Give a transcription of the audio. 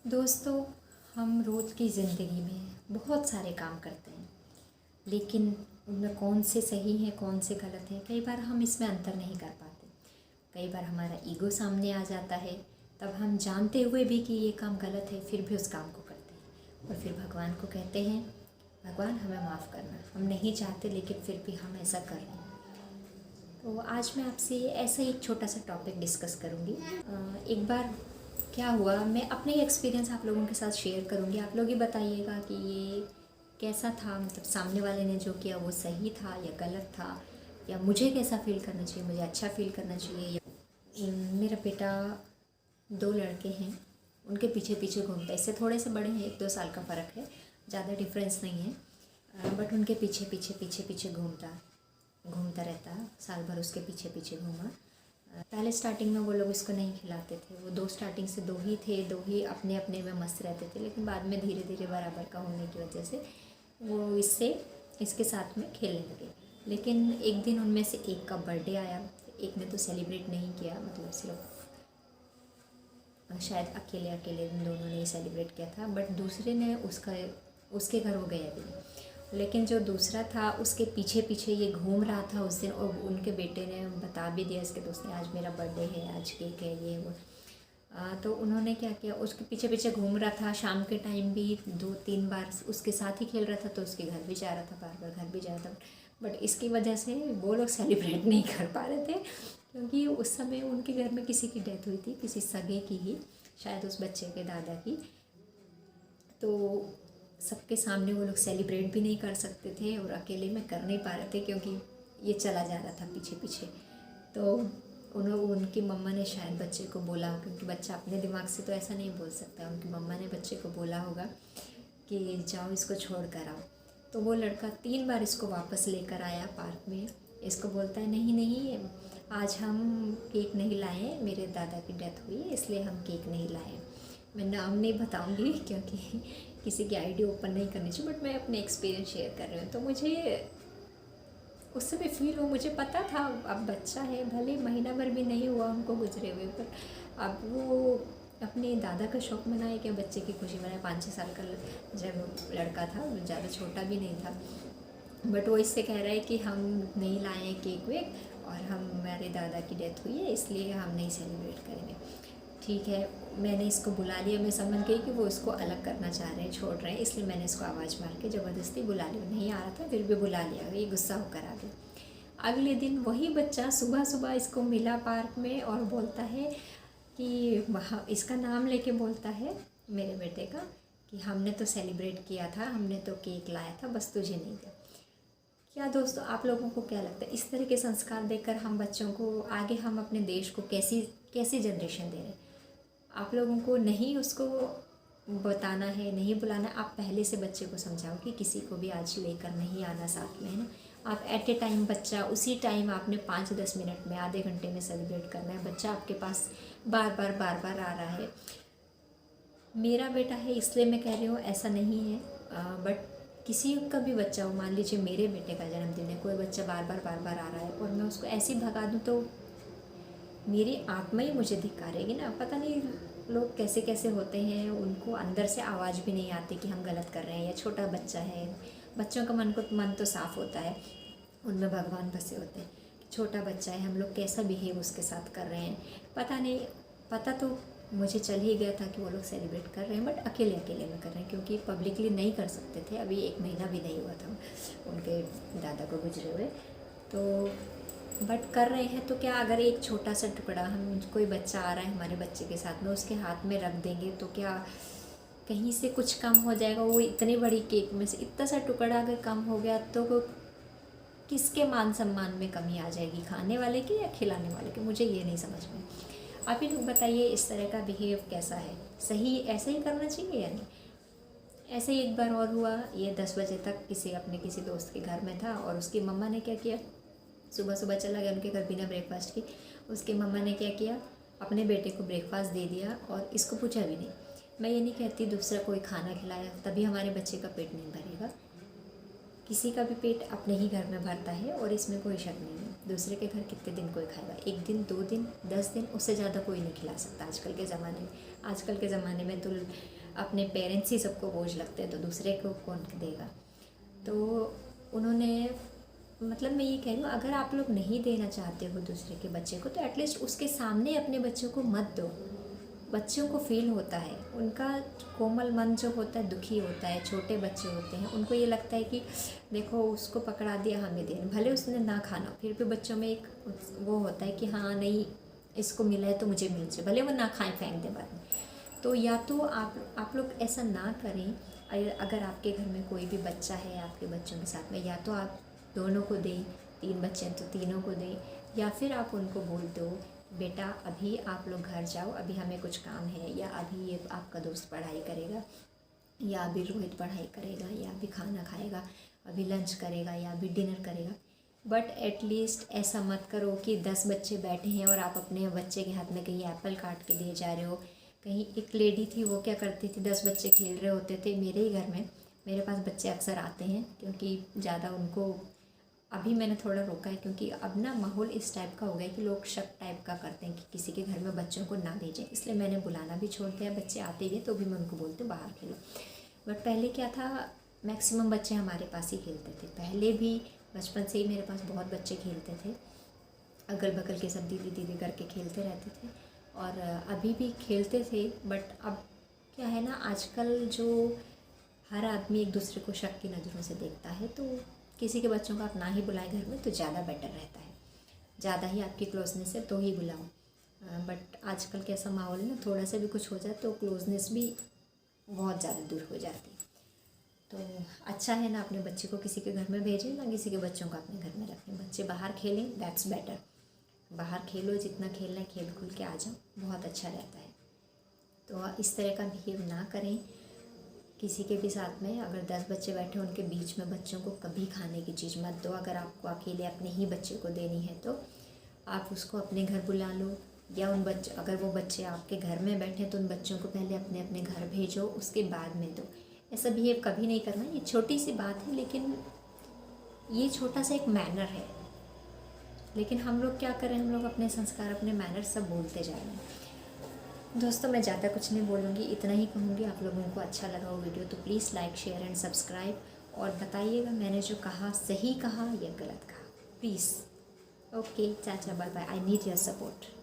दोस्तों, हम रोज़ की ज़िंदगी में बहुत सारे काम करते हैं, लेकिन उनमें कौन से सही हैं कौन से गलत हैं कई बार हम इसमें अंतर नहीं कर पाते। कई बार हमारा ईगो सामने आ जाता है, तब हम जानते हुए भी कि ये काम गलत है फिर भी उस काम को करते हैं और फिर भगवान को कहते हैं, भगवान हमें माफ़ करना, हम नहीं चाहते लेकिन फिर भी हम ऐसा कर रहे हैं। तो आज मैं आपसे ऐसा ही एक छोटा सा टॉपिक डिस्कस करूँगी। एक बार क्या हुआ, मैं अपने एक्सपीरियंस आप लोगों के साथ शेयर करूँगी। आप लोग ही बताइएगा कि ये कैसा था, मतलब सामने वाले ने जो किया वो सही था या गलत था, या मुझे कैसा फ़ील करना चाहिए, मुझे अच्छा फ़ील करना चाहिए। या मेरा बेटा 2 लड़के हैं, उनके पीछे पीछे घूमता है। इससे थोड़े से बड़े हैं, 1-2 साल का फ़र्क है, ज़्यादा डिफरेंस नहीं है। बट उनके पीछे पीछे पीछे पीछे घूमता रहता है। साल भर उसके पीछे पीछे घूमा। पहले स्टार्टिंग में वो लोग इसको नहीं खिलाते थे। वो 2 स्टार्टिंग से 2 ही थे, 2 ही अपने अपने में मस्त रहते थे। लेकिन बाद में धीरे धीरे बराबर का होने की वजह से वो इसके साथ में खेलने लगे। लेकिन एक दिन उनमें से एक का बर्थडे आया। एक ने तो सेलिब्रेट नहीं किया, मतलब सिर्फ शायद अकेले अकेले दोनों ने ही सेलिब्रेट किया था। बट दूसरे ने उसके घर वो गया भी। लेकिन जो दूसरा था उसके पीछे पीछे ये घूम रहा था उस दिन, और उनके बेटे ने बता भी दिया इसके दोस्त ने, आज मेरा बर्थडे है, आज केक है, ये वो। तो उन्होंने क्या किया, उसके पीछे पीछे घूम रहा था। शाम के टाइम भी 2-3 बार उसके साथ ही खेल रहा था, तो उसके घर भी जा रहा था, बार बार घर भी जा रहा था। बट इसकी वजह से वो लोग सेलिब्रेट नहीं कर पा रहे थे, क्योंकि उस समय उनके घर में किसी की डेथ हुई थी, किसी सगे की ही, शायद उस बच्चे के दादा की। तो सबके सामने वो लोग सेलिब्रेट भी नहीं कर सकते थे और अकेले में कर नहीं पा रहे थे, क्योंकि ये चला जा रहा था पीछे पीछे। तो उनकी मम्मा ने शायद बच्चे को बोला, क्योंकि बच्चा अपने दिमाग से तो ऐसा नहीं बोल सकता, उनकी मम्मा ने बच्चे को बोला होगा कि जाओ इसको छोड़ कर आओ। तो वो लड़का 3 बार इसको वापस लेकर आया पार्क में। इसको बोलता है, नहीं नहीं, आज हम केक नहीं लाए, मेरे दादा की डेथ हुई है इसलिए हम केक नहीं लाए। मैं नाम नहीं बताऊंगी क्योंकि किसी की आईडी ओपन नहीं करनी चाहिए, बट मैं अपने एक्सपीरियंस शेयर कर रही हूँ। तो मुझे उस समय फील हो, मुझे पता था अब बच्चा है, भले महीना भर भी नहीं हुआ उनको गुजरे हुए, पर अब वो अपने दादा का शौक मनाए क्या बच्चे की खुशी मनाए। 5-6 साल का जब लड़का था, ज़्यादा छोटा भी नहीं था। बट वो इससे कह रहा है कि हम नहीं लाए केक वेक, और हमारे दादा की डेथ हुई है इसलिए हम नहीं सेलिब्रेट करेंगे। ठीक है, मैंने इसको बुला लिया। मैं समझ गई कि वो इसको अलग करना चाह रहे हैं, छोड़ रहे हैं, इसलिए मैंने इसको आवाज़ मार के ज़बरदस्ती बुला लिया। नहीं आ रहा था फिर भी बुला लिया, ये गुस्सा होकर आ गया। अगले दिन वही बच्चा सुबह सुबह इसको मिला पार्क में और बोलता है कि वहाँ इसका नाम लेके बोलता है मेरे बेटे का, कि हमने तो सेलिब्रेट किया था, हमने तो केक लाया था, बस तुझे नहीं दिया। क्या दोस्तों, आप लोगों को क्या लगता है, इस तरह के संस्कार देकर हम बच्चों को आगे, हम अपने देश को कैसी कैसी जनरेशन दे रहे हैं? आप लोगों को नहीं उसको बताना है, नहीं बुलाना। आप पहले से बच्चे को समझाओ कि किसी को भी आज लेकर नहीं आना साथ में, है ना। आप एट ए टाइम बच्चा, उसी टाइम आपने 5-10 मिनट में, आधे घंटे में सेलिब्रेट करना है। बच्चा आपके पास बार बार आ रहा है। मेरा बेटा है इसलिए मैं कह रही हूँ, ऐसा नहीं है। बट किसी का भी बच्चा हो, मान लीजिए मेरे बेटे का जन्मदिन है, कोई बच्चा बार बार आ रहा है और मैं उसको ऐसे ही भगा दूँ, तो मेरी आत्मा ही मुझे धिक्कारेगी ना। पता नहीं लोग कैसे कैसे होते हैं, उनको अंदर से आवाज़ भी नहीं आती कि हम गलत कर रहे हैं, या छोटा बच्चा है। बच्चों का मन तो साफ़ होता है, उनमें भगवान बसे होते हैं। छोटा बच्चा है, हम लोग कैसा बिहेव उसके साथ कर रहे हैं, पता नहीं। पता तो मुझे चल ही गया था कि वो लोग सेलिब्रेट कर रहे हैं, बट अकेले अकेले में कर रहे हैं, क्योंकि पब्लिकली नहीं कर सकते थे। अभी 1 महीना भी नहीं हुआ था उनके दादा को गुजरे हुए, तो बट कर रहे हैं। तो क्या अगर एक छोटा सा टुकड़ा, हम कोई बच्चा आ रहा है हमारे बच्चे के साथ में, उसके हाथ में रख देंगे, तो क्या कहीं से कुछ कम हो जाएगा? वो इतनी बड़ी केक में से इतना सा टुकड़ा अगर कम हो गया, तो किसके मान सम्मान में कमी आ जाएगी, खाने वाले की या खिलाने वाले की? मुझे ये नहीं समझ में। आप ही लोग बताइए, इस तरह का बिहेव कैसा है? सही ऐसे ही करना चाहिए या नहीं? ऐसे ही एक बार और हुआ। ये 10 बजे तक किसी दोस्त के घर में था, और उसकी मम्मा ने क्या किया, सुबह सुबह चला गया उनके घर बिना ब्रेकफास्ट की। उसकी मम्मा ने क्या किया, अपने बेटे को ब्रेकफास्ट दे दिया और इसको पूछा भी नहीं। मैं ये नहीं कहती दूसरा कोई खाना खिलाया तभी हमारे बच्चे का पेट नहीं भरेगा। किसी का भी पेट अपने ही घर में भरता है, और इसमें कोई शक नहीं है। दूसरे के घर कितने दिन कोई खाएगा? 1 दिन, 2 दिन, 10 दिन, उससे ज़्यादा कोई नहीं खिला सकता आजकल के ज़माने में। आजकल के ज़माने में तो अपने पेरेंट्स ही सबको बोझ लगते हैं, तो दूसरे को कौन देगा। तो उन्होंने, मतलब मैं ये कह रही हूँ, अगर आप लोग नहीं देना चाहते हो दूसरे के बच्चे को, तो एटलीस्ट उसके सामने अपने बच्चों को मत दो। बच्चों को फील होता है, उनका कोमल मन जो होता है दुखी होता है, छोटे बच्चे होते हैं, उनको ये लगता है कि देखो उसको पकड़ा दिया, हमें देना, भले उसने ना खाना, फिर भी बच्चों में एक वो होता है कि हाँ नहीं इसको मिला है तो मुझे मिल जाए, भले वो ना खाएं, फेंक दे बाद में। तो या तो आप लोग ऐसा ना करें। अगर आपके घर में कोई भी बच्चा है आपके बच्चों के साथ में, या तो आप दोनों को दें, 3 बच्चे हैं तो तीनों को दें, या फिर आप उनको बोल दो बेटा अभी आप लोग घर जाओ, अभी हमें कुछ काम है, या अभी ये आपका दोस्त पढ़ाई करेगा, या अभी रोहित पढ़ाई करेगा, या अभी खाना खाएगा, अभी लंच करेगा, या अभी डिनर करेगा। बट एटलीस्ट ऐसा मत करो कि 10 बच्चे बैठे हैं और आप अपने बच्चे के हाथ में कहीं एप्पल काट के दिए जा रहे हो। कहीं एक लेडी थी, वो क्या करती थी, 10 बच्चे खेल रहे होते थे मेरे ही घर में, मेरे पास बच्चे अक्सर आते हैं क्योंकि ज़्यादा उनको, अभी मैंने थोड़ा रोका है क्योंकि अब ना माहौल इस टाइप का हो गया है कि लोग शक टाइप का करते हैं कि किसी के घर में बच्चों को ना भेजें, इसलिए मैंने बुलाना भी छोड़ दिया। बच्चे आते भी तो भी मैं उनको बोलती हूँ बाहर खेलो। बट पहले क्या था, मैक्सिमम बच्चे हमारे पास ही खेलते थे, पहले भी बचपन से ही मेरे पास बहुत बच्चे खेलते थे, अगल बगल के सब दीदी दीदी करके खेलते रहते थे, और अभी भी खेलते थे। बट अब क्या है ना, आजकल जो हर आदमी एक दूसरे को शक की नज़रों से देखता है, तो किसी के बच्चों को आप ना ही बुलाएं घर में तो ज़्यादा बेटर रहता है। ज़्यादा ही आपकी क्लोजनेस है तो ही बुलाओ। बट आजकल कैसा माहौल है ना, थोड़ा सा भी कुछ हो जाए तो क्लोजनेस भी बहुत ज़्यादा दूर हो जाती है। तो अच्छा है ना, अपने बच्चे को किसी के घर में भेजें, ना किसी के बच्चों को अपने घर में रखें। बच्चे बाहर खेलें, दैट्स बेटर। बाहर खेलो, जितना खेलना है खेल खुल के आ जाओ, बहुत अच्छा रहता है। तो इस तरह का बिहेव ना करें किसी के भी साथ में। अगर 10 बच्चे बैठे उनके बीच में बच्चों को कभी खाने की चीज़ मत दो। अगर आपको अकेले अपने ही बच्चे को देनी है तो आप उसको अपने घर बुला लो, या उन बच्चे, अगर वो बच्चे आपके घर में बैठे तो उन बच्चों को पहले अपने अपने घर भेजो, उसके बाद में दो। ऐसा बिहेव कभी नहीं करना। ये छोटी सी बात है, लेकिन ये छोटा सा एक मैनर है, लेकिन हम लोग क्या करें, हम लोग अपने संस्कार, अपने मैनर सब भूलते जा रहे हैं। दोस्तों मैं ज़्यादा कुछ नहीं बोलूँगी, इतना ही कहूँगी। आप लोगों को अच्छा लगा वो वीडियो तो please like share and subscribe, और बताइएगा मैंने जो कहा सही कहा या गलत कहा, प्लीज़। ओके चाचा, bye bye, I need your support.